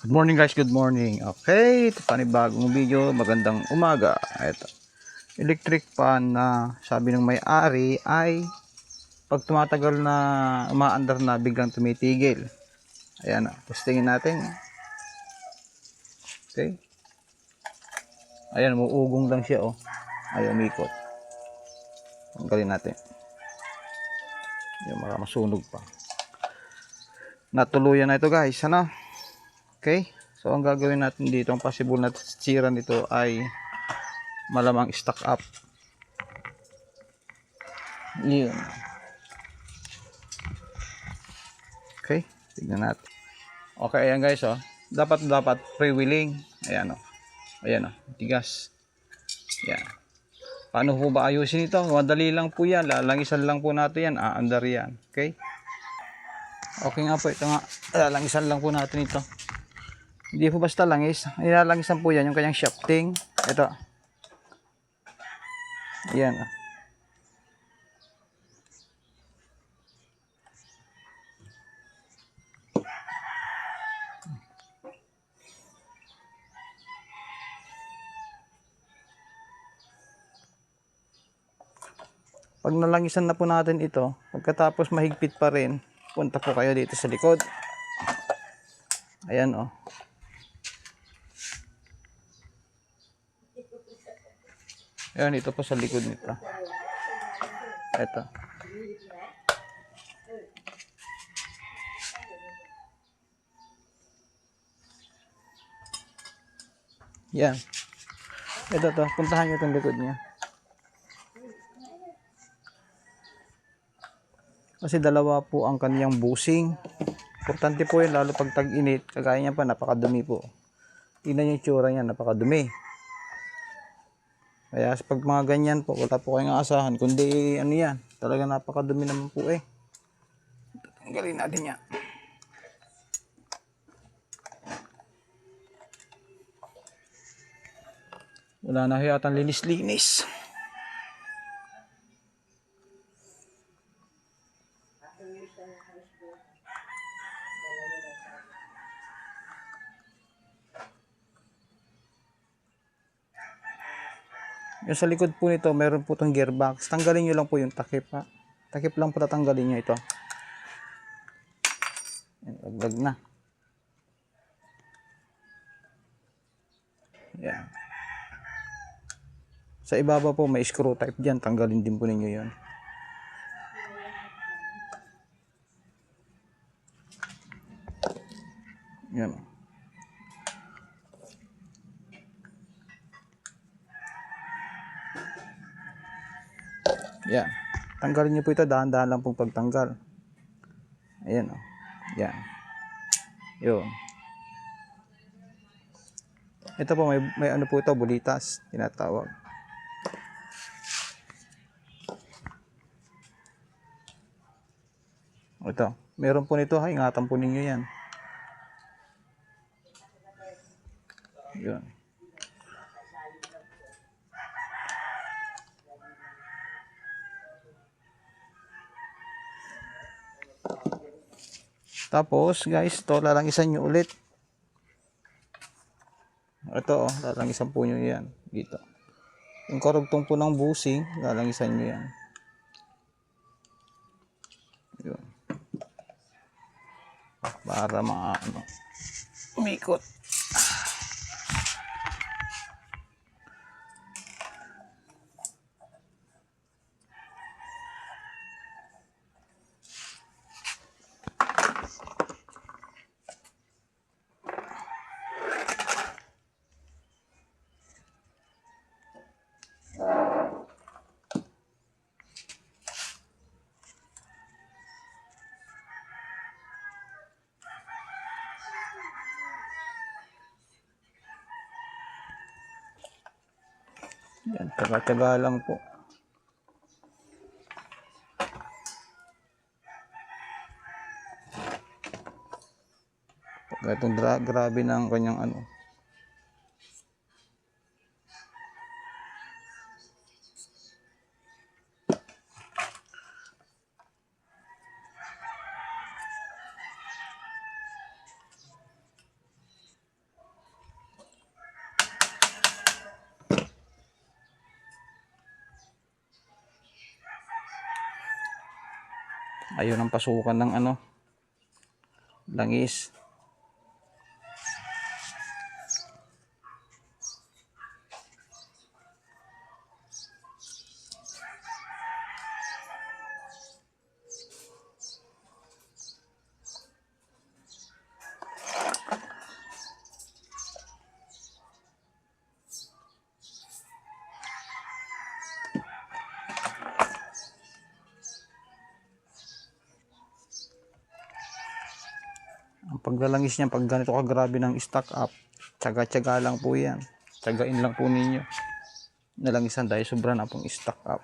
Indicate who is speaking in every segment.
Speaker 1: Good morning guys, good morning. Okay, ito panibagong video, magandang umaga. Ito, electric fan na sabi ng may-ari ay pag tumatagal na umaandar na biglang tumitigil. Ayan, testingin natin. Okay. Ayan, umuugong lang siya oh. Ay, umikot. Tanggalin natin. Yung baka masunog pa. Natuluyan na ito guys, ano? Okay. So ang gagawin natin dito, ang possible na sira nito ay malamang stock up. Yun. Okay, tignan natin. Okay, ayan guys oh. Dapat freewheeling. Ayan oh. Ayan oh, tigas. Ayan. Paano po ba ayusin ito? Madali lang po yan. Lalangisan lang po natin yan. Aandar yan. Okay? Okay nga po. Ito nga. Lalangisan lang po natin ito. Hindi po basta langis. Ilalangisan po yan yung kanyang shafting. Ito. Ayan oh. Pag nalangisan na po natin ito, pagkatapos mahigpit pa rin, punta po kayo dito sa likod. Ayan oh. Ayan, ito po sa likod nito. Ito. Yan. Ito to, puntahan nyo itong likod niya. Kasi dalawa po ang kaniyang busing. Importante po yun, lalo pag tag-init. Kagaya niya pa, napakadumi po. Tingnan niyo yung tsura niya, napakadumi. Kaya pag mga ganyan po, wala po kayong aasahan. Kundi ano yan, talaga napakadumi naman po eh. Tanggalin natin yan. Wala na yatang linis-linis. Yung sa likod po nito, meron po itong gearbox. Tanggalin nyo lang po yung takip ha. Takip lang po tatanggalin nyo ito. Laglag na. Yan. Sa ibaba po may screw type dyan. Tanggalin din po ninyo yun. Yan. Yan. Tanggalin nyo po ito. Dahan-dahan lang pong pagtanggal. Ayan o. Yan. Yun. Ito po may ano po ito. Bulitas. Tinatawag. Ito. Meron po nito ha. Ingatan po ninyo yan. Yun. Tapos guys, ito lalangisan nyo ulit. Ito oh, lalangisan po nyo yan dito. Yung karugtong po ng busing, lalangisan nyo yan. Yun. Para umikot. Yan, taga-taga lang po. Pag itong grabe ng kanyang ano. Ayun ang pasukan ng ano, langis. Ang paglalangis niya, pag ganito kagrabe ng stock up, tsaga-tsaga lang po yan. Tsagain lang po ninyo. Nalangisan dahil sobra na pong stock up.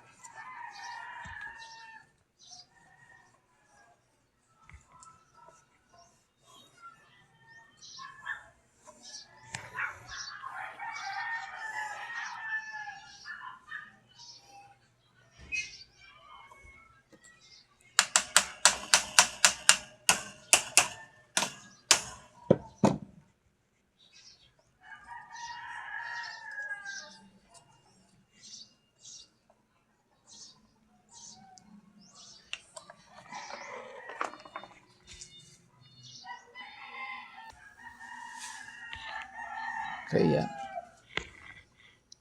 Speaker 1: Kaya,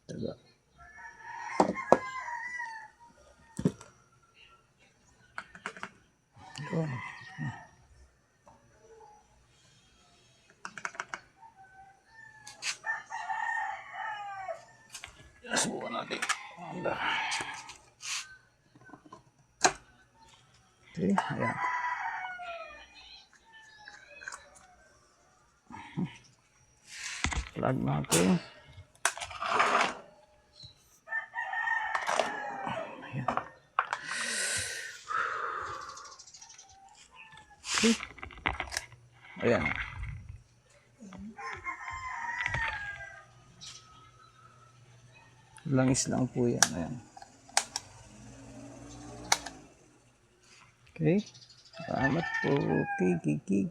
Speaker 1: taga. Yun. Subukan natin. Anda. Okay, ayan. Plug natin. Ayan. Okay. Ayan. Langis lang po yan. Ayan. Okay. Salamat po. Kiki.